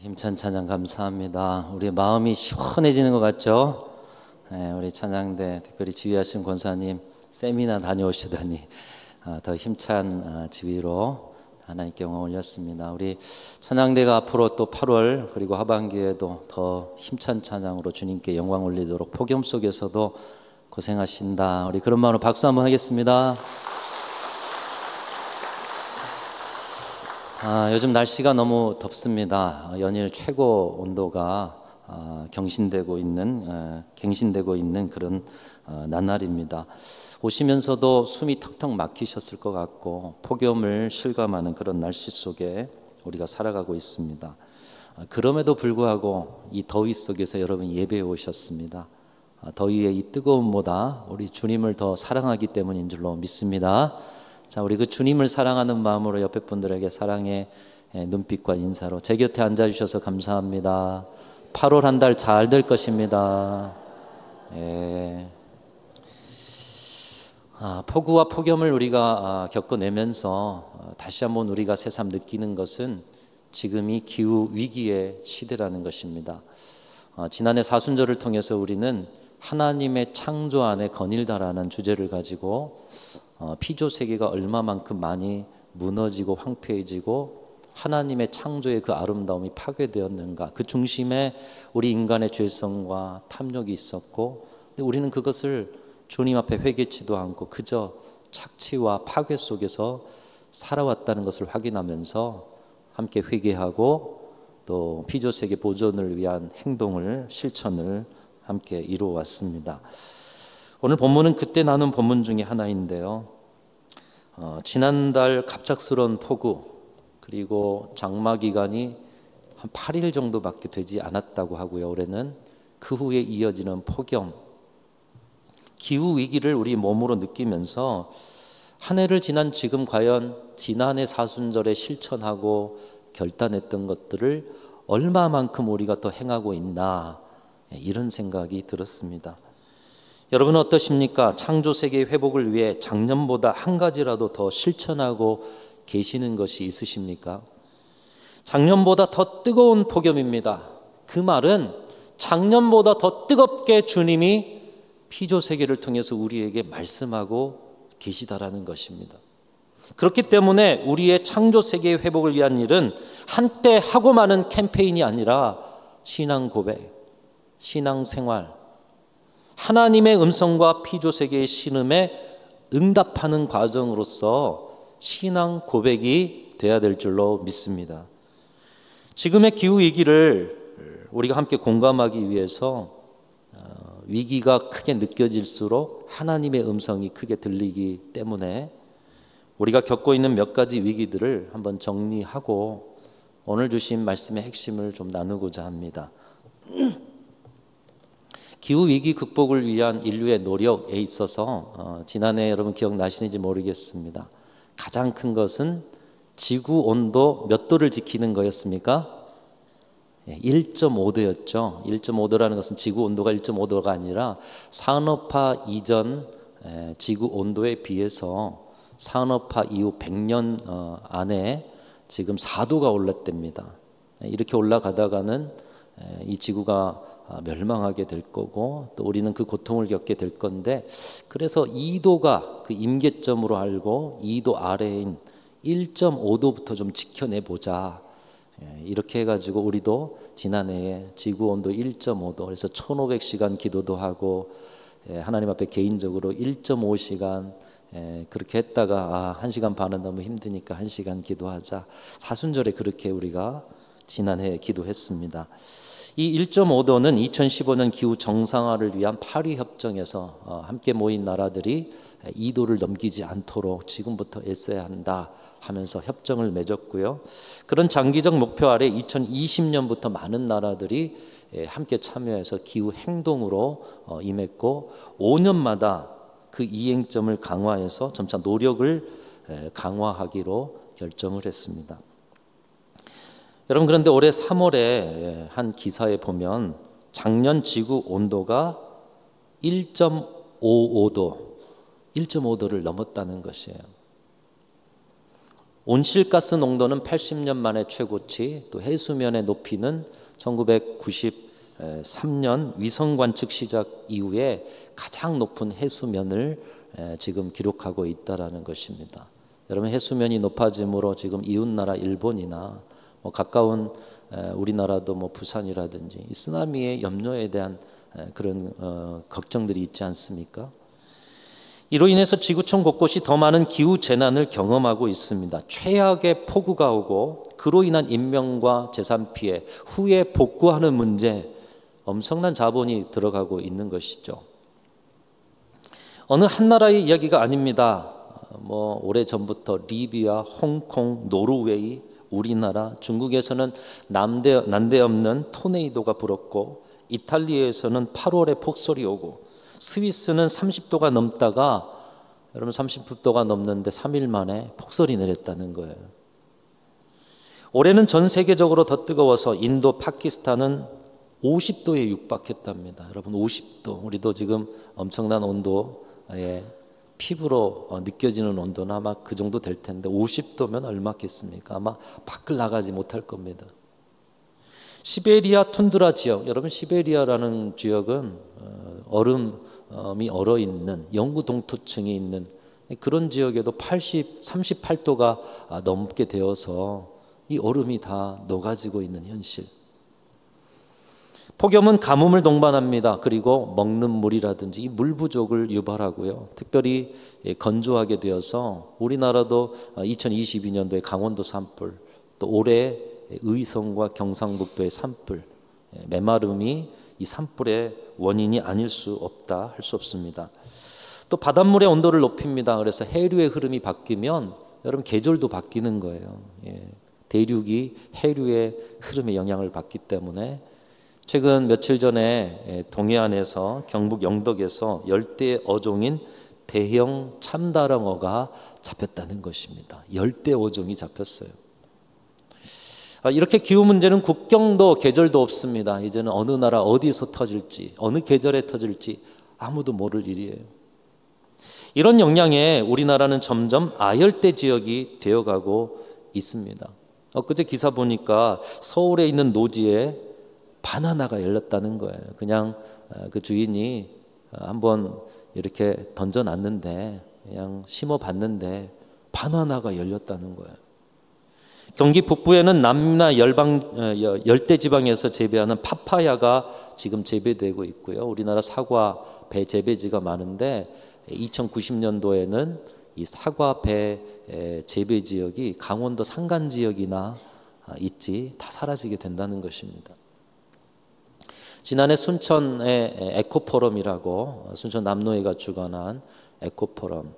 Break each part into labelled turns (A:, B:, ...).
A: 힘찬 찬양 감사합니다. 우리의 마음이 시원해지는 것 같죠? 네, 우리 찬양대 특별히 지휘하신 권사님 세미나 다녀오시다니 더 힘찬 지휘로 하나님께 영광 올렸습니다. 우리 찬양대가 앞으로 또 8월 그리고 하반기에도 더 힘찬 찬양으로 주님께 영광 올리도록 폭염 속에서도 고생하신다. 우리 그런 마음으로 박수 한번 하겠습니다. 요즘 날씨가 너무 덥습니다. 연일 최고 온도가 갱신되고 있는 그런 나날입니다. 오시면서도 숨이 턱턱 막히셨을 것 같고 폭염을 실감하는 그런 날씨 속에 우리가 살아가고 있습니다. 그럼에도 불구하고 이 더위 속에서 여러분 예배에 오셨습니다. 더위의 이 뜨거움보다 우리 주님을 더 사랑하기 때문인 줄로 믿습니다. 자, 우리 그 주님을 사랑하는 마음으로 옆에 분들에게 사랑의 눈빛과 인사로 제 곁에 앉아주셔서 감사합니다. 8월 한 달 잘 될 것입니다. 폭우와 폭염을 우리가 겪어내면서 다시 한번 우리가 새삼 느끼는 것은 지금이 기후 위기의 시대라는 것입니다. 지난해 사순절을 통해서 우리는 하나님의 창조 안에 거닐다라는 주제를 가지고 피조 세계가 얼마만큼 많이 무너지고 황폐해지고 하나님의 창조의 그 아름다움이 파괴되었는가, 그 중심에 우리 인간의 죄성과 탐욕이 있었고, 근데 우리는 그것을 주님 앞에 회개치도 않고 그저 착취와 파괴 속에서 살아왔다는 것을 확인하면서 함께 회개하고 또 피조 세계 보존을 위한 행동을 실천을 함께 이루어왔습니다. 오늘 본문은 그때 나눈 본문 중에 하나인데요. 지난달 갑작스러운 폭우 그리고 장마 기간이 한 8일 정도밖에 되지 않았다고 하고요. 올해는 그 후에 이어지는 폭염, 기후 위기를 우리 몸으로 느끼면서 한 해를 지난 지금 과연 지난해 사순절에 실천하고 결단했던 것들을 얼마만큼 우리가 더 행하고 있나, 이런 생각이 들었습니다. 여러분은 어떠십니까? 창조 세계의 회복을 위해 작년보다 한 가지라도 더 실천하고 계시는 것이 있으십니까? 작년보다 더 뜨거운 폭염입니다. 그 말은 작년보다 더 뜨겁게 주님이 피조 세계를 통해서 우리에게 말씀하고 계시다라는 것입니다. 그렇기 때문에 우리의 창조 세계의 회복을 위한 일은 한때 하고 마는 캠페인이 아니라 신앙 고백, 신앙 생활, 하나님의 음성과 피조 세계의 신음에 응답하는 과정으로서 신앙 고백이 돼야 될 줄로 믿습니다. 지금의 기후 위기를 우리가 함께 공감하기 위해서 위기가 크게 느껴질수록 하나님의 음성이 크게 들리기 때문에 우리가 겪고 있는 몇 가지 위기들을 한번 정리하고 오늘 주신 말씀의 핵심을 좀 나누고자 합니다. 기후위기 극복을 위한 인류의 노력에 있어서 지난해 여러분 기억나시는지 모르겠습니다. 가장 큰 것은 지구 온도 몇 도를 지키는 거였습니까? 1.5도였죠. 1.5도라는 것은 지구 온도가 1.5도가 아니라 산업화 이전 지구 온도에 비해서 산업화 이후 100년 안에 지금 4도가 올랐답니다. 이렇게 올라가다가는 이 지구가 멸망하게 될 거고 또 우리는 그 고통을 겪게 될 건데, 그래서 2도가 그 임계점으로 알고 2도 아래인 1.5도부터 좀 지켜내보자, 이렇게 해가지고 우리도 지난해에 지구온도 1.5도, 그래서 1500시간 기도도 하고 하나님 앞에 개인적으로 1.5시간 그렇게 했다가 1시간 반은 너무 힘드니까 1시간 기도하자, 사순절에 그렇게 우리가 지난해에 기도했습니다. 이 1.5도는 2015년 기후 정상화를 위한 파리 협정에서 함께 모인 나라들이 2도를 넘기지 않도록 지금부터 애써야 한다 하면서 협정을 맺었고요. 그런 장기적 목표 아래 2020년부터 많은 나라들이 함께 참여해서 기후 행동으로 임했고 5년마다 그 이행점을 강화해서 점차 노력을 강화하기로 결정을 했습니다. 여러분, 그런데 올해 3월에 한 기사에 보면 작년 지구 온도가 1.55도, 1.5도를 넘었다는 것이에요. 온실가스 농도는 80년 만에 최고치, 또 해수면의 높이는 1993년 위성 관측 시작 이후에 가장 높은 해수면을 지금 기록하고 있다라는 것입니다. 여러분, 해수면이 높아짐으로 지금 이웃나라 일본이나 가까운 우리나라도 부산이라든지 이 쓰나미의 염려에 대한 그런 걱정들이 있지 않습니까? 이로 인해서 지구촌 곳곳이 더 많은 기후 재난을 경험하고 있습니다. 최악의 폭우가 오고 그로 인한 인명과 재산 피해, 후에 복구하는 문제, 엄청난 자본이 들어가고 있는 것이죠. 어느 한 나라의 이야기가 아닙니다. 오래전부터 리비아, 홍콩, 노르웨이, 우리나라, 중국에서는 난데없는 토네이도가 불었고, 이탈리아에서는 8월에 폭설이 오고, 스위스는 30도가 넘다가 여러분 30도가 넘는데 3일 만에 폭설이 내렸다는 거예요. 올해는 전 세계적으로 더 뜨거워서 인도, 파키스탄은 50도에 육박했답니다. 여러분 50도, 우리도 지금 엄청난 온도에 피부로 느껴지는 온도는 아마 그 정도 될 텐데 50도면 얼마겠습니까? 아마 밖을 나가지 못할 겁니다. 시베리아 툰드라 지역, 여러분 시베리아라는 지역은 얼음이 얼어있는 영구 동토층이 있는 그런 지역에도 38도가 넘게 되어서 이 얼음이 다 녹아지고 있는 현실. 폭염은 가뭄을 동반합니다. 그리고 먹는 물이라든지 이 물 부족을 유발하고요. 특별히 건조하게 되어서 우리나라도 2022년도에 강원도 산불, 또 올해 의성과 경상북도의 산불, 메마름이 이 산불의 원인이 아닐 수 없다 할 수 없습니다. 또 바닷물의 온도를 높입니다. 그래서 해류의 흐름이 바뀌면 여러분 계절도 바뀌는 거예요. 대륙이 해류의 흐름에 영향을 받기 때문에 최근 며칠 전에 동해안에서 경북 영덕에서 열대 어종인 대형 참다랑어가 잡혔다는 것입니다. 열대 어종이 잡혔어요. 이렇게 기후 문제는 국경도 계절도 없습니다. 이제는 어느 나라 어디서 터질지, 어느 계절에 터질지 아무도 모를 일이에요. 이런 영향에 우리나라는 점점 아열대 지역이 되어가고 있습니다. 엊그제 기사 보니까 서울에 있는 노지에 바나나가 열렸다는 거예요. 그냥 그 주인이 한번 이렇게 던져놨는데, 그냥 심어봤는데 바나나가 열렸다는 거예요. 경기 북부에는 남미나 열대지방에서 재배하는 파파야가 지금 재배되고 있고요. 우리나라 사과, 배 재배지가 많은데 2090년도에는 이 사과, 배 재배 지역이 강원도 산간 지역이나 있지 다 사라지게 된다는 것입니다. 지난해 순천의 에코포럼이라고, 순천 남노회가 주관한 에코포럼,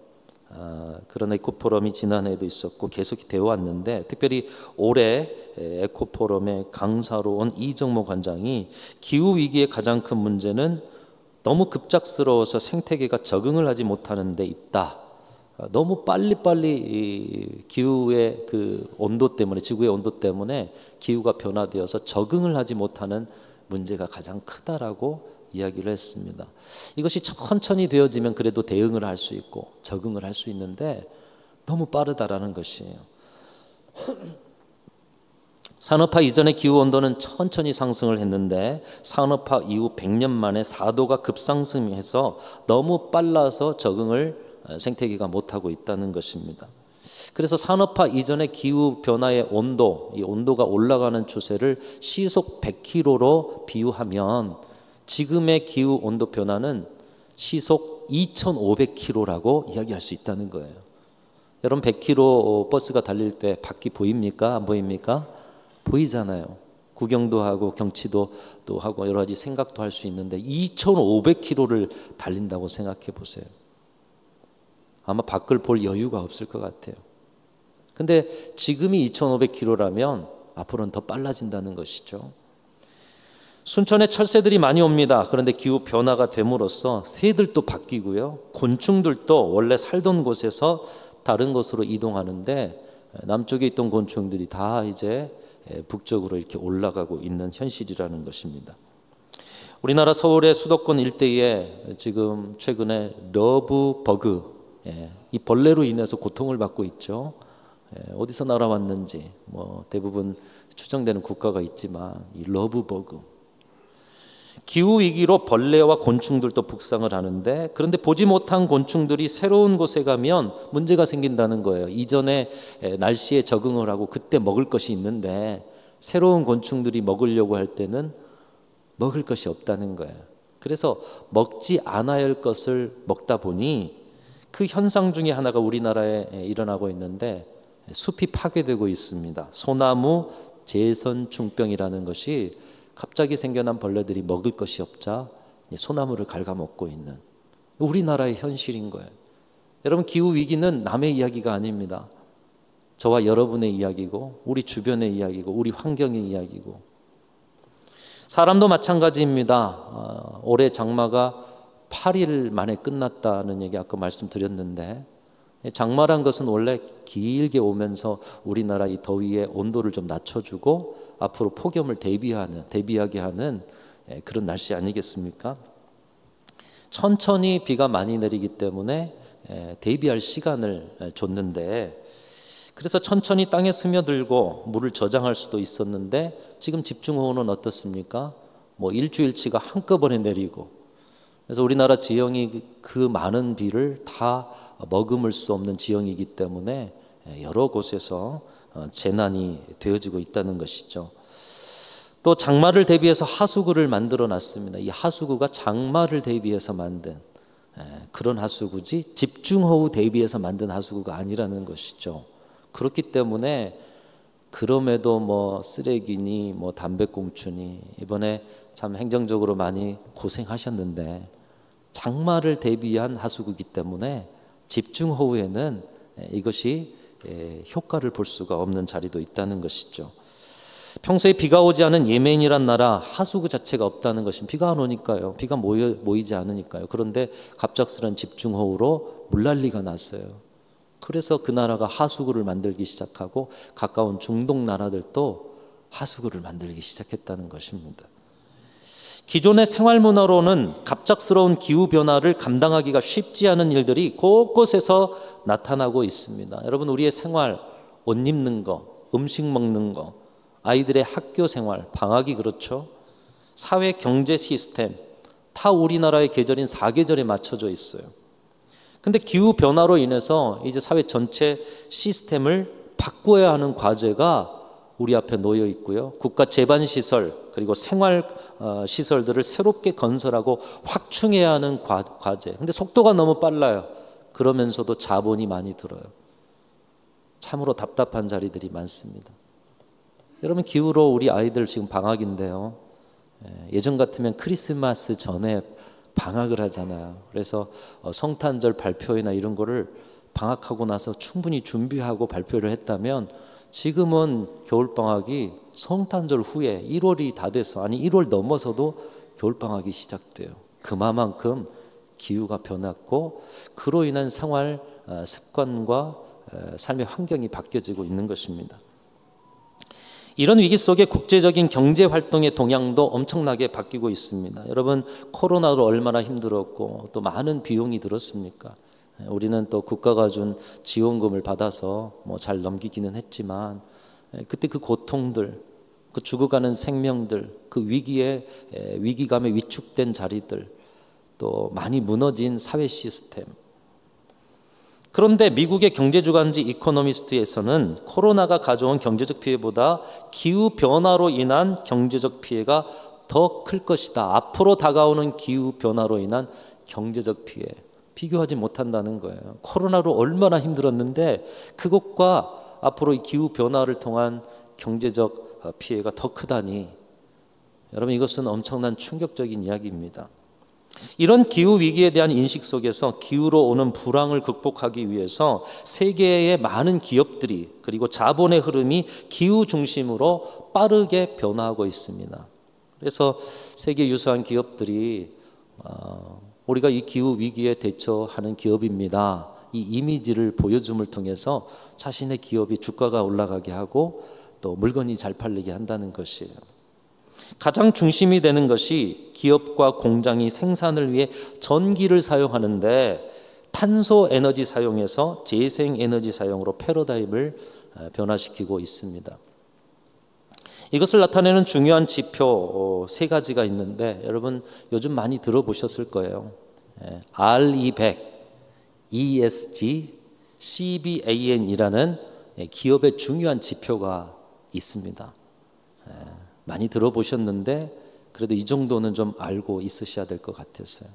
A: 그런 에코포럼이 지난해에도 있었고 계속 되어 왔는데, 특별히 올해 에코포럼에 강사로 온 이정모 관장이 기후위기의 가장 큰 문제는 너무 급작스러워서 생태계가 적응을 하지 못하는 데 있다. 너무 빨리빨리 기후의 그 온도 때문에, 지구의 온도 때문에 기후가 변화되어서 적응을 하지 못하는 문제가 가장 크다라고 이야기를 했습니다. 이것이 천천히 되어지면 그래도 대응을 할 수 있고 적응을 할 수 있는데 너무 빠르다라는 것이에요. 산업화 이전의 기후 온도는 천천히 상승을 했는데 산업화 이후 100년 만에 4도가 급상승해서 너무 빨라서 적응을 생태계가 못하고 있다는 것입니다. 그래서 산업화 이전의 기후 변화의 온도, 이 온도가 올라가는 추세를 시속 100km로 비유하면 지금의 기후 온도 변화는 시속 2,500km라고 이야기할 수 있다는 거예요. 여러분 100km 버스가 달릴 때 밖이 보입니까? 안 보입니까? 보이잖아요. 구경도 하고 경치도 또 하고 여러 가지 생각도 할 수 있는데 2,500km를 달린다고 생각해 보세요. 아마 밖을 볼 여유가 없을 것 같아요. 근데 지금이 2,500km라면 앞으로는 더 빨라진다는 것이죠. 순천에 철새들이 많이 옵니다. 그런데 기후 변화가 됨으로써 새들도 바뀌고요. 곤충들도 원래 살던 곳에서 다른 곳으로 이동하는데 남쪽에 있던 곤충들이 다 이제 북쪽으로 이렇게 올라가고 있는 현실이라는 것입니다. 우리나라 서울의 수도권 일대에 지금 최근에 러브버그, 이 벌레로 인해서 고통을 받고 있죠. 어디서 날아왔는지 뭐 대부분 추정되는 국가가 있지만 이 러브버그, 기후위기로 벌레와 곤충들도 북상을 하는데, 그런데 보지 못한 곤충들이 새로운 곳에 가면 문제가 생긴다는 거예요. 이전에 날씨에 적응을 하고 그때 먹을 것이 있는데 새로운 곤충들이 먹으려고 할 때는 먹을 것이 없다는 거예요. 그래서 먹지 않아야 할 것을 먹다 보니 그 현상 중에 하나가 우리나라에 일어나고 있는데 숲이 파괴되고 있습니다. 소나무 재선충병이라는 것이 갑자기 생겨난 벌레들이 먹을 것이 없자 소나무를 갉아먹고 있는 우리나라의 현실인 거예요. 여러분, 기후위기는 남의 이야기가 아닙니다. 저와 여러분의 이야기고 우리 주변의 이야기고 우리 환경의 이야기고, 사람도 마찬가지입니다. 올해 장마가 8일 만에 끝났다는 얘기 아까 말씀드렸는데, 장마란 것은 원래 길게 오면서 우리나라 이 더위의 온도를 좀 낮춰주고 앞으로 폭염을 대비하게 하는 그런 날씨 아니겠습니까? 천천히 비가 많이 내리기 때문에 대비할 시간을 줬는데, 그래서 천천히 땅에 스며들고 물을 저장할 수도 있었는데 지금 집중호우는 어떻습니까? 뭐 일주일치가 한꺼번에 내리고, 그래서 우리나라 지형이 그 많은 비를 다 머금을 수 없는 지형이기 때문에 여러 곳에서 재난이 되어지고 있다는 것이죠. 또 장마를 대비해서 하수구를 만들어 놨습니다. 이 하수구가 장마를 대비해서 만든 그런 하수구지 집중호우 대비해서 만든 하수구가 아니라는 것이죠. 그렇기 때문에 그럼에도 뭐 쓰레기니 뭐 담배꽁초니 이번에 참 행정적으로 많이 고생하셨는데, 장마를 대비한 하수구이기 때문에 집중호우에는 이것이 효과를 볼 수가 없는 자리도 있다는 것이죠. 평소에 비가 오지 않은 예멘이란 나라 하수구 자체가 없다는 것은 비가 안 오니까요. 비가 모이지 않으니까요. 그런데 갑작스런 집중호우로 물난리가 났어요. 그래서 그 나라가 하수구를 만들기 시작하고 가까운 중동 나라들도 하수구를 만들기 시작했다는 것입니다. 기존의 생활문화로는 갑작스러운 기후변화를 감당하기가 쉽지 않은 일들이 곳곳에서 나타나고 있습니다. 여러분, 우리의 생활, 옷 입는 거, 음식 먹는 거, 아이들의 학교 생활, 방학이 그렇죠. 사회 경제 시스템, 다 우리나라의 계절인 4계절에 맞춰져 있어요. 근데 기후변화로 인해서 이제 사회 전체 시스템을 바꿔야 하는 과제가 우리 앞에 놓여 있고요. 국가 제반시설 그리고 생활시설들을 새롭게 건설하고 확충해야 하는 과제. 근데 속도가 너무 빨라요. 그러면서도 자본이 많이 들어요. 참으로 답답한 자리들이 많습니다. 여러분, 기후로 우리 아이들 지금 방학인데요. 예전 같으면 크리스마스 전에 방학을 하잖아요. 그래서 성탄절 발표회나 이런 거를 방학하고 나서 충분히 준비하고 발표를 했다면, 지금은 겨울방학이 성탄절 후에 1월이 다 돼서, 아니 1월 넘어서도 겨울방학이 시작돼요. 그만큼 기후가 변했고 그로 인한 생활 습관과 삶의 환경이 바뀌어지고 있는 것입니다. 이런 위기 속에 국제적인 경제 활동의 동향도 엄청나게 바뀌고 있습니다. 여러분, 코로나로 얼마나 힘들었고 또 많은 비용이 들었습니까? 우리는 또 국가가 준 지원금을 받아서 뭐 잘 넘기기는 했지만, 그때 그 고통들, 그 죽어가는 생명들, 그 위기감에 위축된 자리들, 또 많이 무너진 사회 시스템. 그런데 미국의 경제주간지 이코노미스트에서는 코로나가 가져온 경제적 피해보다 기후변화로 인한 경제적 피해가 더 클 것이다. 앞으로 다가오는 기후변화로 인한 경제적 피해, 비교하지 못한다는 거예요. 코로나로 얼마나 힘들었는데 그것과 앞으로 이 기후변화를 통한 경제적 피해가 더 크다니, 여러분, 이것은 엄청난 충격적인 이야기입니다. 이런 기후위기에 대한 인식 속에서 기후로 오는 불황을 극복하기 위해서 세계의 많은 기업들이, 그리고 자본의 흐름이 기후 중심으로 빠르게 변화하고 있습니다. 그래서 세계 유수한 기업들이 우리가 이 기후위기에 대처하는 기업입니다, 이 이미지를 보여줌을 통해서 자신의 기업이 주가가 올라가게 하고 또 물건이 잘 팔리게 한다는 것이에요. 가장 중심이 되는 것이 기업과 공장이 생산을 위해 전기를 사용하는데 탄소 에너지 사용에서 재생 에너지 사용으로 패러다임을 변화시키고 있습니다. 이것을 나타내는 중요한 지표 세 가지가 있는데 여러분 요즘 많이 들어보셨을 거예요. RE100, ESG, CBAN이라는 기업의 중요한 지표가 있습니다. 많이 들어보셨는데 그래도 이 정도는 좀 알고 있으셔야 될 것 같아서요.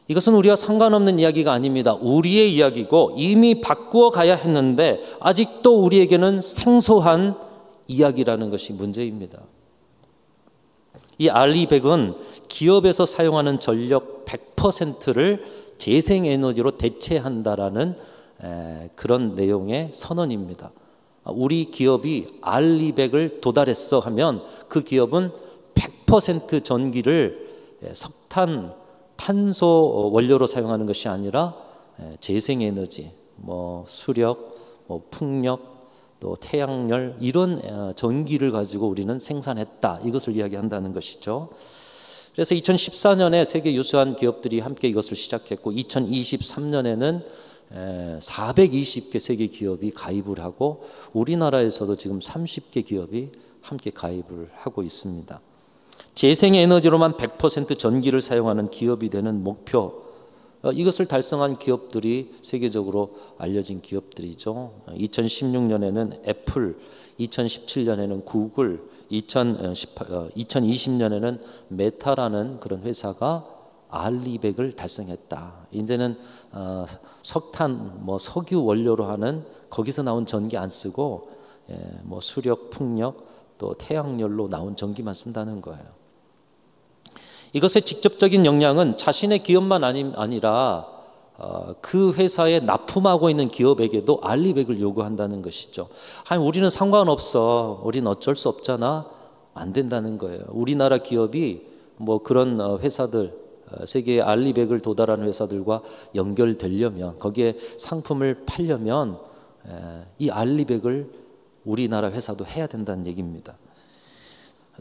A: 이것은 우리와 상관없는 이야기가 아닙니다. 우리의 이야기고 이미 바꾸어 가야 했는데 아직도 우리에게는 생소한 이야기라는 것이 문제입니다. 이 RE100은 기업에서 사용하는 전력 100%를 재생에너지로 대체한다라는 그런 내용의 선언입니다. 우리 기업이 RE100을 도달했어 하면 그 기업은 100% 전기를 석탄, 탄소 원료로 사용하는 것이 아니라 재생에너지, 수력, 풍력, 또 태양열 이런 전기를 가지고 우리는 생산했다. 이것을 이야기한다는 것이죠. 그래서 2014년에 세계 유수한 기업들이 함께 이것을 시작했고 2023년에는 420개 세계 기업이 가입을 하고 우리나라에서도 지금 30개 기업이 함께 가입을 하고 있습니다. 재생에너지로만 100% 전기를 사용하는 기업이 되는 목표, 이것을 달성한 기업들이 세계적으로 알려진 기업들이죠. 2016년에는 애플, 2017년에는 구글, 2020년에는 메타라는 그런 회사가 RE100을 달성했다. 이제는 석탄, 석유 원료로 하는 거기서 나온 전기 안 쓰고 수력, 풍력, 또 태양열로 나온 전기만 쓴다는 거예요. 이것의 직접적인 영향은 자신의 기업만 아니라 그 회사에 납품하고 있는 기업에게도 RE100을 요구한다는 것이죠. 아니 우리는 상관없어, 우리는 어쩔 수 없잖아, 안 된다는 거예요. 우리나라 기업이 그런 회사들, 세계의 RE100을 도달하는 회사들과 연결되려면, 거기에 상품을 팔려면 이 RE100을 우리나라 회사도 해야 된다는 얘기입니다.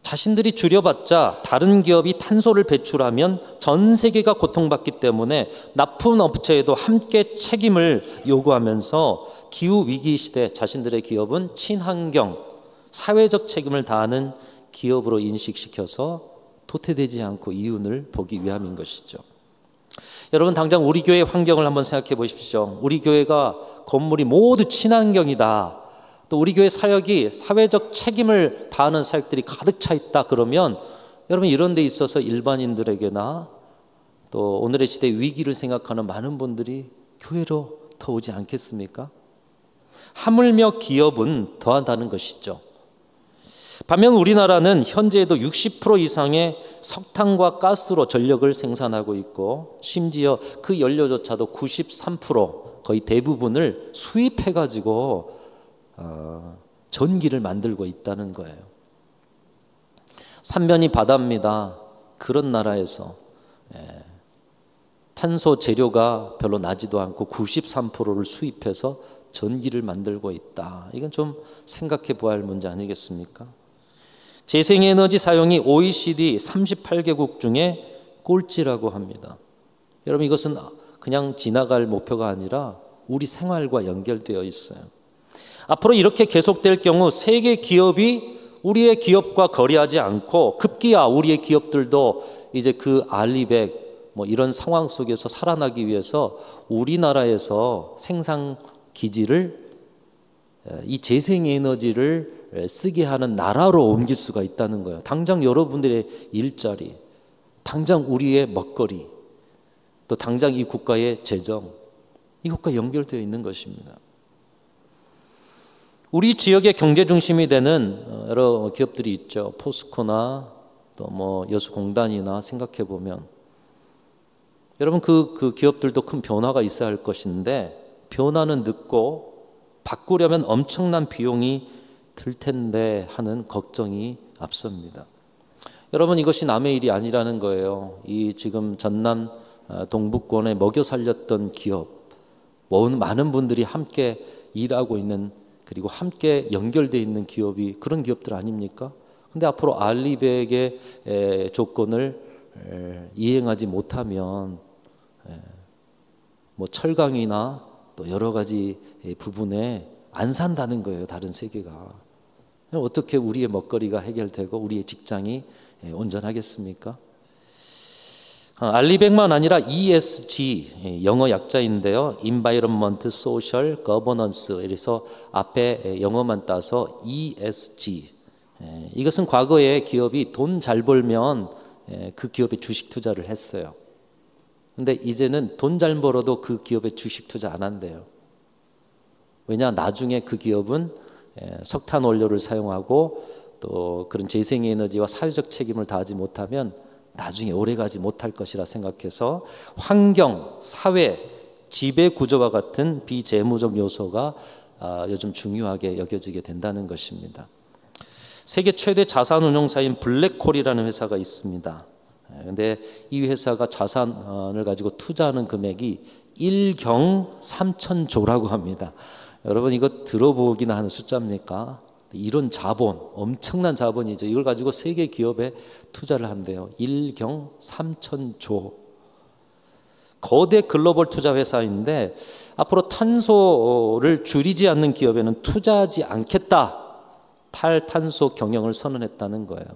A: 자신들이 줄여봤자 다른 기업이 탄소를 배출하면 전 세계가 고통받기 때문에 납품업체에도 함께 책임을 요구하면서 기후위기 시대 자신들의 기업은 친환경, 사회적 책임을 다하는 기업으로 인식시켜서 도태되지 않고 이윤을 보기 위함인 것이죠. 여러분 당장 우리 교회 환경을 한번 생각해 보십시오. 우리 교회가 건물이 모두 친환경이다, 또 우리 교회 사역이 사회적 책임을 다하는 사역들이 가득 차 있다 그러면 여러분 이런 데 있어서 일반인들에게나 또 오늘의 시대 위기를 생각하는 많은 분들이 교회로 더 오지 않겠습니까? 하물며 기업은 더한다는 것이죠. 반면 우리나라는 현재에도 60% 이상의 석탄과 가스로 전력을 생산하고 있고 심지어 그 연료조차도 93% 거의 대부분을 수입해가지고 전기를 만들고 있다는 거예요. 삼면이 바다입니다. 그런 나라에서 탄소 재료가 별로 나지도 않고 93%를 수입해서 전기를 만들고 있다. 이건 좀 생각해 보아야 할 문제 아니겠습니까? 재생에너지 사용이 OECD 38개국 중에 꼴찌라고 합니다. 여러분 이것은 그냥 지나갈 목표가 아니라 우리 생활과 연결되어 있어요. 앞으로 이렇게 계속될 경우 세계 기업이 우리의 기업과 거래하지 않고 급기야 우리의 기업들도 이제 그 RE100 이런 상황 속에서 살아나기 위해서 우리나라에서 생산 기지를 이 재생에너지를 쓰게 하는 나라로 옮길 수가 있다는 거예요. 당장 여러분들의 일자리, 당장 우리의 먹거리, 또 당장 이 국가의 재정, 이것과 연결되어 있는 것입니다. 우리 지역의 경제 중심이 되는 여러 기업들이 있죠. 포스코나 또 여수공단이나 생각해 보면 여러분 그 기업들도 큰 변화가 있어야 할 것인데 변화는 늦고 바꾸려면 엄청난 비용이 들 텐데 하는 걱정이 앞섭니다. 여러분 이것이 남의 일이 아니라는 거예요. 이 지금 전남 동북권에 먹여 살렸던 기업, 많은 분들이 함께 일하고 있는 그리고 함께 연결되어 있는 기업이 그런 기업들 아닙니까? 근데 앞으로 RE100의 조건을 이행하지 못하면 철강이나 또 여러 가지 부분에 안 산다는 거예요. 다른 세계가. 어떻게 우리의 먹거리가 해결되고 우리의 직장이 온전하겠습니까? 알리백만 아니라 ESG, 영어 약자인데요. Environment, Social, Governance. 그래서 앞에 영어만 따서 ESG. 이것은 과거에 기업이 돈 잘 벌면 그 기업에 주식 투자를 했어요. 근데 이제는 돈 잘 벌어도 그 기업에 주식 투자 안 한대요. 왜냐? 나중에 그 기업은 석탄 원료를 사용하고 또 그런 재생에너지와 사회적 책임을 다하지 못하면 나중에 오래가지 못할 것이라 생각해서 환경, 사회, 지배 구조와 같은 비재무적 요소가 요즘 중요하게 여겨지게 된다는 것입니다. 세계 최대 자산운용사인 블랙홀이라는 회사가 있습니다. 그런데 이 회사가 자산을 가지고 투자하는 금액이 1경 3천조라고 합니다. 여러분 이거 들어보기나 하는 숫자입니까? 이런 자본, 엄청난 자본이죠. 이걸 가지고 세계 기업에 투자를 한대요. 1경 3천조. 거대 글로벌 투자 회사인데 앞으로 탄소를 줄이지 않는 기업에는 투자하지 않겠다. 탈탄소 경영을 선언했다는 거예요.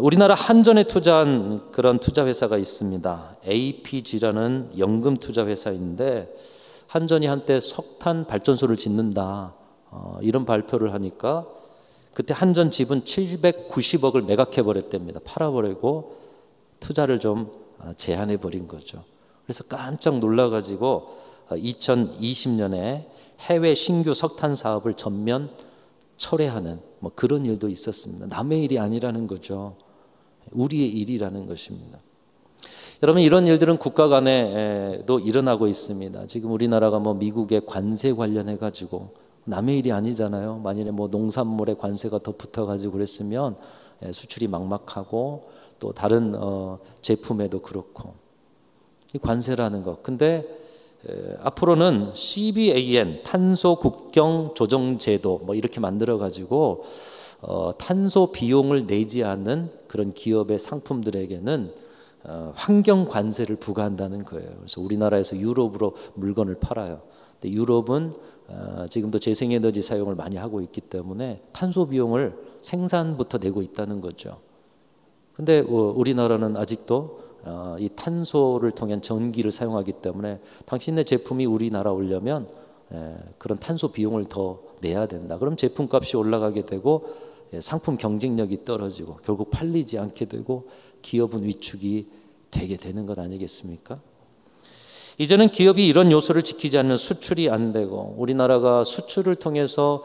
A: 우리나라 한전에 투자한 그런 투자 회사가 있습니다. APG라는 연금 투자 회사인데 한전이 한때 석탄 발전소를 짓는다. 이런 발표를 하니까 그때 한전 지분 790억을 매각해 버렸답니다. 팔아버리고 투자를 좀 제한해 버린 거죠. 그래서 깜짝 놀라가지고 2020년에 해외 신규 석탄 사업을 전면 철회하는 뭐 그런 일도 있었습니다. 남의 일이 아니라는 거죠. 우리의 일이라는 것입니다. 여러분 이런 일들은 국가 간에도 일어나고 있습니다. 지금 우리나라가 뭐 미국의 관세 관련해 가지고 남의 일이 아니잖아요. 만일에 뭐 농산물에 관세가 더 붙어가지고 그랬으면 수출이 막막하고 또 다른 제품에도 그렇고 이 관세라는 것. 근데 앞으로는 CBAM 탄소 국경 조정 제도 뭐 이렇게 만들어 가지고 탄소 비용을 내지 않는 그런 기업의 상품들에게는 환경 관세를 부과한다는 거예요. 그래서 우리나라에서 유럽으로 물건을 팔아요. 근데 유럽은 지금도 재생에너지 사용을 많이 하고 있기 때문에 탄소 비용을 생산부터 내고 있다는 거죠. 근데 우리나라는 아직도 이 탄소를 통한 전기를 사용하기 때문에 당신네 제품이 우리나라 오려면 그런 탄소 비용을 더 내야 된다. 그럼 제품값이 올라가게 되고 상품 경쟁력이 떨어지고 결국 팔리지 않게 되고 기업은 위축이 되게 되는 것 아니겠습니까? 이제는 기업이 이런 요소를 지키지 않으면 수출이 안 되고 우리나라가 수출을 통해서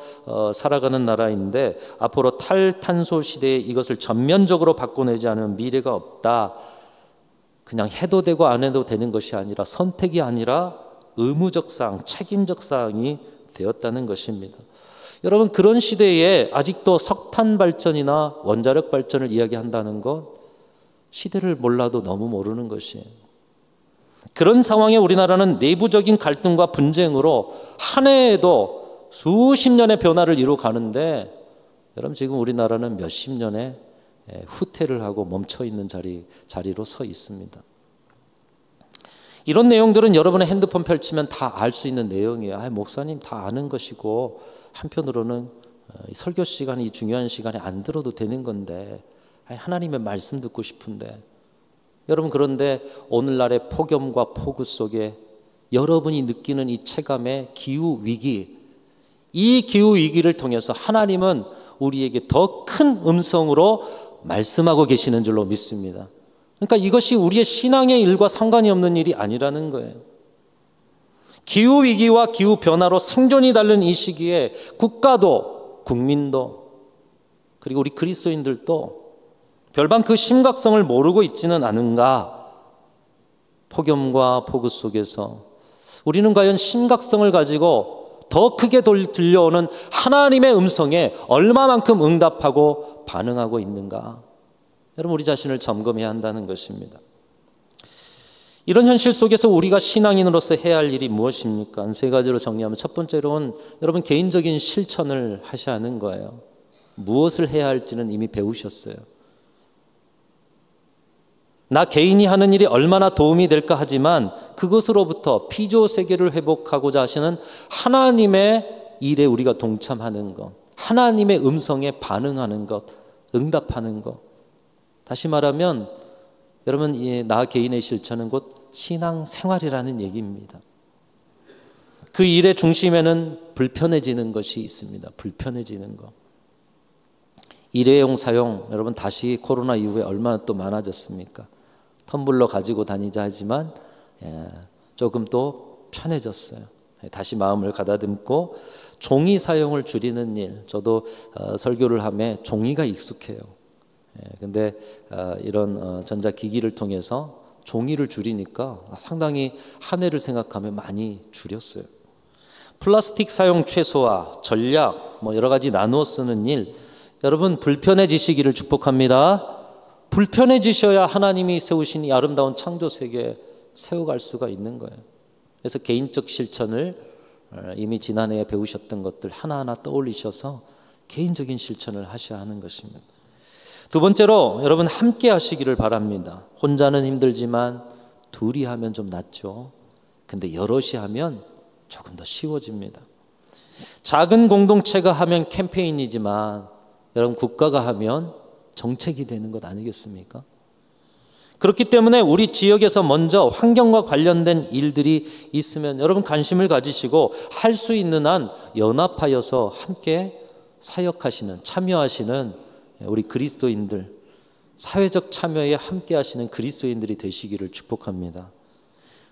A: 살아가는 나라인데 앞으로 탈탄소 시대에 이것을 전면적으로 바꿔내지 않으면 미래가 없다. 그냥 해도 되고 안 해도 되는 것이 아니라 선택이 아니라 의무적 사항, 책임적 사항이 되었다는 것입니다. 여러분 그런 시대에 아직도 석탄 발전이나 원자력 발전을 이야기한다는 것 시대를 몰라도 너무 모르는 것이에요. 그런 상황에 우리나라는 내부적인 갈등과 분쟁으로 한 해에도 수십 년의 변화를 이루어 가는데 여러분 지금 우리나라는 몇십 년의 후퇴를 하고 멈춰 있는 자리로 서 있습니다. 이런 내용들은 여러분의 핸드폰 펼치면 다 알 수 있는 내용이에요. 목사님 다 아는 것이고 한편으로는 설교 시간이 중요한 시간에 안 들어도 되는 건데 하나님의 말씀 듣고 싶은데 여러분 그런데 오늘날의 폭염과 폭우 속에 여러분이 느끼는 이 체감의 기후위기 이 기후위기를 통해서 하나님은 우리에게 더 큰 음성으로 말씀하고 계시는 줄로 믿습니다. 그러니까 이것이 우리의 신앙의 일과 상관이 없는 일이 아니라는 거예요. 기후위기와 기후변화로 생존이 다른 이 시기에 국가도 국민도 그리고 우리 그리스도인들도 별반 그 심각성을 모르고 있지는 않은가. 폭염과 폭우 속에서 우리는 과연 심각성을 가지고 더 크게 들려오는 하나님의 음성에 얼마만큼 응답하고 반응하고 있는가. 여러분 우리 자신을 점검해야 한다는 것입니다. 이런 현실 속에서 우리가 신앙인으로서 해야 할 일이 무엇입니까? 세 가지로 정리하면 첫 번째로는 여러분 개인적인 실천을 하셔야 하는 거예요. 무엇을 해야 할지는 이미 배우셨어요. 나 개인이 하는 일이 얼마나 도움이 될까 하지만 그것으로부터 피조 세계를 회복하고자 하시는 하나님의 일에 우리가 동참하는 것, 하나님의 음성에 반응하는 것, 응답하는 것. 다시 말하면 여러분, 나 개인의 실천은 곧 신앙생활이라는 얘기입니다. 그 일의 중심에는 불편해지는 것이 있습니다. 불편해지는 것. 일회용 사용, 여러분 다시 코로나 이후에 얼마나 또 많아졌습니까? 텀블러 가지고 다니자 하지만 조금 또 편해졌어요. 다시 마음을 가다듬고 종이 사용을 줄이는 일. 저도 설교를 하며 종이가 익숙해요. 근데 이런 전자기기를 통해서 종이를 줄이니까 상당히 한 해를 생각하면 많이 줄였어요. 플라스틱 사용 최소화, 전략, 여러 가지 나누어 쓰는 일. 여러분 불편해지시기를 축복합니다. 불편해지셔야 하나님이 세우신 이 아름다운 창조 세계에 세워갈 수가 있는 거예요. 그래서 개인적 실천을 이미 지난해에 배우셨던 것들 하나하나 떠올리셔서 개인적인 실천을 하셔야 하는 것입니다. 두 번째로 여러분 함께 하시기를 바랍니다. 혼자는 힘들지만 둘이 하면 좀 낫죠. 근데 여럿이 하면 조금 더 쉬워집니다. 작은 공동체가 하면 캠페인이지만 여러분 국가가 하면 정책이 되는 것 아니겠습니까? 그렇기 때문에 우리 지역에서 먼저 환경과 관련된 일들이 있으면 여러분 관심을 가지시고 할 수 있는 한 연합하여서 함께 사역하시는, 참여하시는 우리 그리스도인들, 사회적 참여에 함께 하시는 그리스도인들이 되시기를 축복합니다.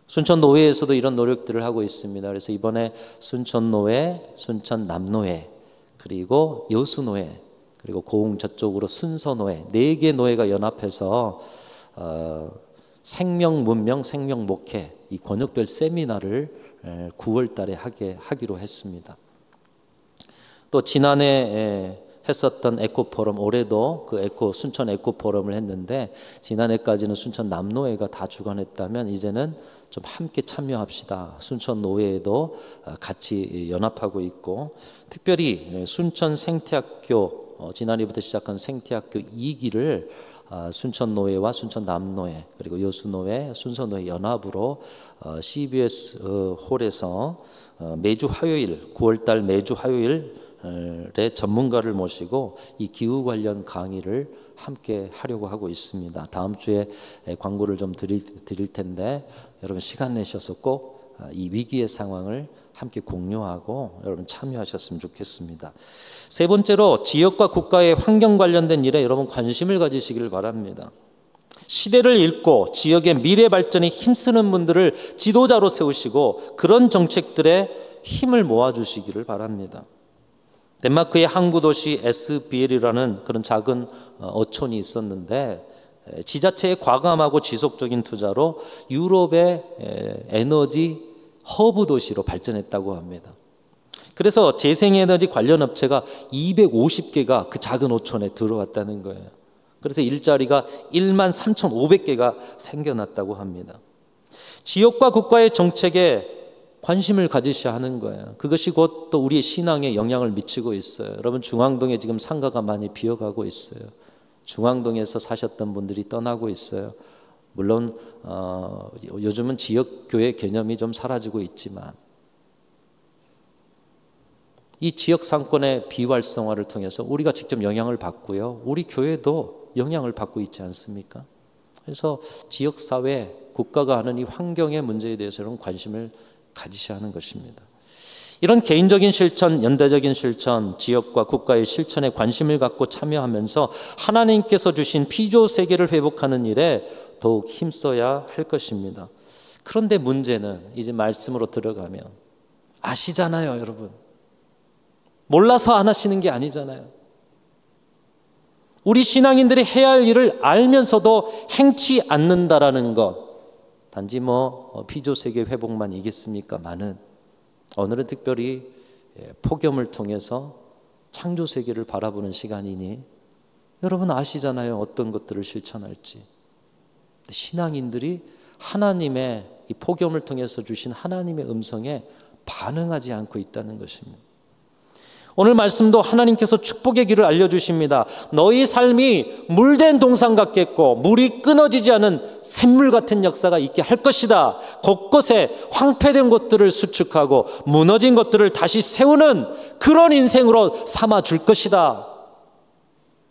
A: 순천노회에서도 이런 노력들을 하고 있습니다. 그래서 이번에 순천노회, 순천남노회, 그리고 여수노회, 그리고 고흥 저쪽으로 순서노회 4개 노회가 연합해서 생명 문명, 생명 목회 이 권역별 세미나를 9월 달에 하기로 했습니다. 또 지난해 했었던 에코포럼, 올해도 그 순천 에코포럼을 했는데 지난해까지는 순천 남노회가 다 주관했다면 이제는 좀 함께 참여합시다. 순천 노회에도 같이 연합하고 있고 특별히 순천 생태학교 지난해부터 시작한 생태학교 2기를 순천 노회와 순천 남노회 그리고 여수노회, 순서노회 연합으로 CBS 홀에서 매주 화요일 9월달 매주 화요일에 전문가를 모시고 이 기후 관련 강의를 함께 하려고 하고 있습니다. 다음 주에 광고를 좀 드릴 텐데 여러분 시간 내셔서 꼭 이 위기의 상황을 함께 공유하고 여러분 참여하셨으면 좋겠습니다. 세 번째로 지역과 국가의 환경 관련된 일에 여러분 관심을 가지시길 바랍니다. 시대를 읽고 지역의 미래 발전에 힘쓰는 분들을 지도자로 세우시고 그런 정책들에 힘을 모아주시기를 바랍니다. 덴마크의 항구 도시 SBL이라는 그런 작은 어촌이 있었는데 지자체의 과감하고 지속적인 투자로 유럽의 에너지 허브 도시로 발전했다고 합니다. 그래서 재생에너지 관련 업체가 250개가 그 작은 오촌에 들어왔다는 거예요. 그래서 일자리가 13,500개가 생겨났다고 합니다. 지역과 국가의 정책에 관심을 가지셔야 하는 거예요. 그것이 곧 또 우리의 신앙에 영향을 미치고 있어요. 여러분 중앙동에 지금 상가가 많이 비어가고 있어요. 중앙동에서 사셨던 분들이 떠나고 있어요. 물론 요즘은 지역교회 개념이 좀 사라지고 있지만 이 지역 상권의 비활성화를 통해서 우리가 직접 영향을 받고요. 우리 교회도 영향을 받고 있지 않습니까? 그래서 지역사회, 국가가 하는 이 환경의 문제에 대해서 여러분 관심을 가지셔야 하는 것입니다. 이런 개인적인 실천, 연대적인 실천, 지역과 국가의 실천에 관심을 갖고 참여하면서 하나님께서 주신 피조 세계를 회복하는 일에 더욱 힘써야 할 것입니다. 그런데 문제는 이제 말씀으로 들어가면 아시잖아요, 여러분. 몰라서 안 하시는 게 아니잖아요. 우리 신앙인들이 해야 할 일을 알면서도 행치 않는다라는 것. 단지 피조 세계 회복만 이겠습니까만은 오늘은 특별히 폭염을 통해서 창조 세계를 바라보는 시간이니 여러분 아시잖아요. 어떤 것들을 실천할지. 신앙인들이 하나님의 이 폭염을 통해서 주신 하나님의 음성에 반응하지 않고 있다는 것입니다. 오늘 말씀도 하나님께서 축복의 길을 알려주십니다. 너희 삶이 물된 동산 같겠고 물이 끊어지지 않은 샘물 같은 역사가 있게 할 것이다. 곳곳에 황폐된 것들을 수축하고 무너진 것들을 다시 세우는 그런 인생으로 삼아줄 것이다.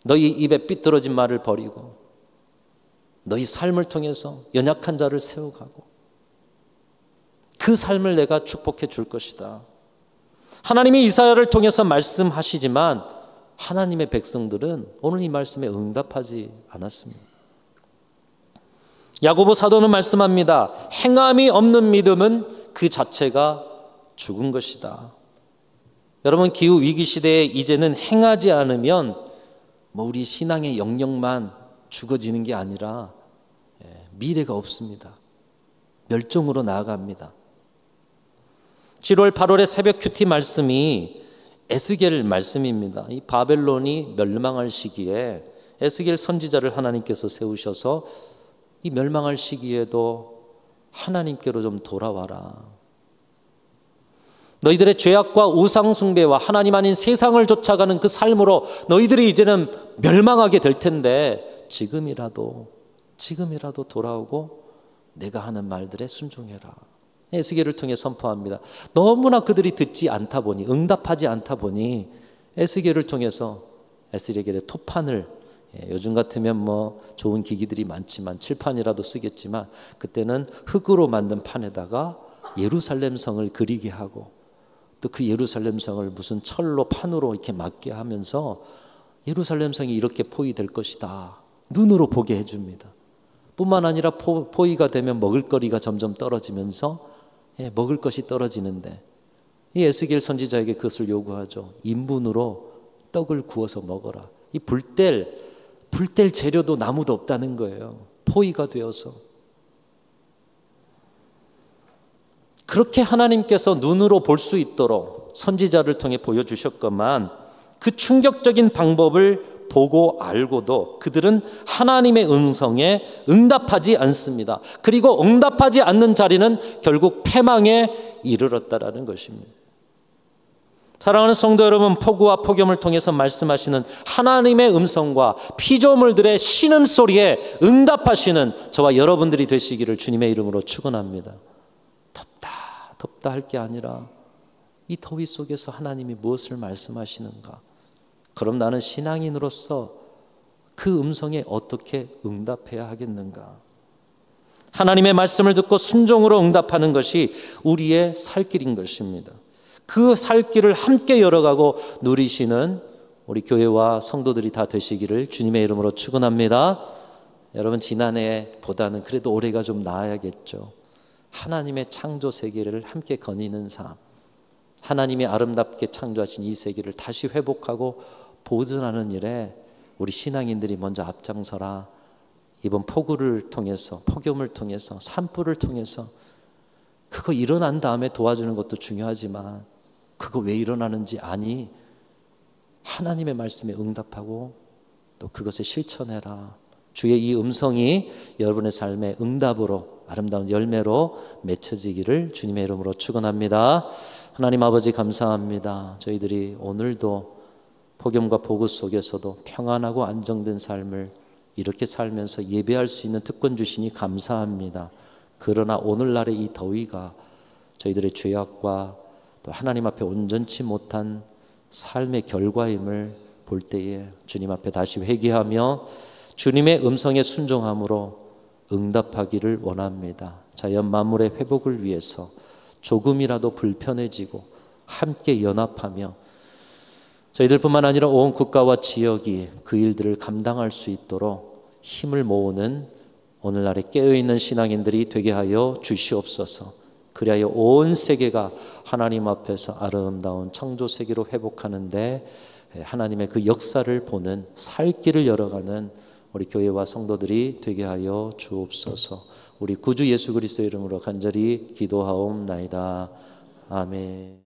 A: 너희 입에 삐뚤어진 말을 버리고 너희 삶을 통해서 연약한 자를 세워가고 그 삶을 내가 축복해 줄 것이다. 하나님이 이사야를 통해서 말씀하시지만 하나님의 백성들은 오늘 이 말씀에 응답하지 않았습니다. 야고보 사도는 말씀합니다. 행함이 없는 믿음은 그 자체가 죽은 것이다. 여러분, 기후 위기 시대에 이제는 행하지 않으면 우리 신앙의 영역만 죽어지는 게 아니라 미래가 없습니다. 멸종으로 나아갑니다. 7월 8월의 새벽 큐티 말씀이 에스겔 말씀입니다. 이 바벨론이 멸망할 시기에 에스겔 선지자를 하나님께서 세우셔서 이 멸망할 시기에도 하나님께로 좀 돌아와라. 너희들의 죄악과 우상 숭배와 하나님 아닌 세상을 쫓아가는 그 삶으로 너희들이 이제는 멸망하게 될 텐데 지금이라도 돌아오고 내가 하는 말들에 순종해라. 에스겔을 통해 선포합니다. 너무나 그들이 듣지 않다 보니, 응답하지 않다 보니 에스겔을 통해서 에스겔의 토판을, 요즘 같으면 좋은 기기들이 많지만 칠판이라도 쓰겠지만 그때는 흙으로 만든 판에다가 예루살렘 성을 그리게 하고 또 그 예루살렘 성을 무슨 철로 판으로 이렇게 막게 하면서 예루살렘 성이 이렇게 포위될 것이다. 눈으로 보게 해줍니다. 뿐만 아니라 포위가 되면 먹을거리가 점점 떨어지면서 먹을 것이 떨어지는데 이 에스겔 선지자에게 그것을 요구하죠. 인분으로 떡을 구워서 먹어라. 이 불뗄 재료도 나무도 없다는 거예요. 포위가 되어서. 그렇게 하나님께서 눈으로 볼 수 있도록 선지자를 통해 보여주셨건만 그 충격적인 방법을 보고 알고도 그들은 하나님의 음성에 응답하지 않습니다. 그리고 응답하지 않는 자리는 결국 패망에 이르렀다라는 것입니다. 사랑하는 성도 여러분, 폭우와 폭염을 통해서 말씀하시는 하나님의 음성과 피조물들의 신음소리에 응답하시는 저와 여러분들이 되시기를 주님의 이름으로 축원합니다. 덥다 할 게 아니라 이 더위 속에서 하나님이 무엇을 말씀하시는가? 그럼 나는 신앙인으로서 그 음성에 어떻게 응답해야 하겠는가? 하나님의 말씀을 듣고 순종으로 응답하는 것이 우리의 살 길인 것입니다. 그 살 길을 함께 열어가고 누리시는 우리 교회와 성도들이 다 되시기를 주님의 이름으로 축원합니다. 여러분, 지난해보다는 그래도 올해가 좀 나아야겠죠. 하나님의 창조 세계를 함께 거니는 삶, 하나님이 아름답게 창조하신 이 세계를 다시 회복하고 보존하는 일에 우리 신앙인들이 먼저 앞장서라. 이번 폭우를 통해서, 폭염을 통해서, 산불을 통해서 그거 일어난 다음에 도와주는 것도 중요하지만 그거 왜 일어나는지 아니, 하나님의 말씀에 응답하고 또 그것을 실천해라. 주의 이 음성이 여러분의 삶의 응답으로, 아름다운 열매로 맺혀지기를 주님의 이름으로 축원합니다. 하나님 아버지, 감사합니다. 저희들이 오늘도 폭염과 폭우 속에서도 평안하고 안정된 삶을 이렇게 살면서 예배할 수 있는 특권 주시니 감사합니다. 그러나 오늘날의 이 더위가 저희들의 죄악과 또 하나님 앞에 온전치 못한 삶의 결과임을 볼 때에 주님 앞에 다시 회개하며 주님의 음성에 순종함으로 응답하기를 원합니다. 자연 만물의 회복을 위해서 조금이라도 불편해지고 함께 연합하며 저희들뿐만 아니라 온 국가와 지역이 그 일들을 감당할 수 있도록 힘을 모으는 오늘날에 깨어있는 신앙인들이 되게 하여 주시옵소서. 그리하여 온 세계가 하나님 앞에서 아름다운 창조 세계로 회복하는데 하나님의 그 역사를 보는 살 길을 열어가는 우리 교회와 성도들이 되게 하여 주옵소서. 우리 구주 예수 그리스도의 이름으로 간절히 기도하옵나이다. 아멘.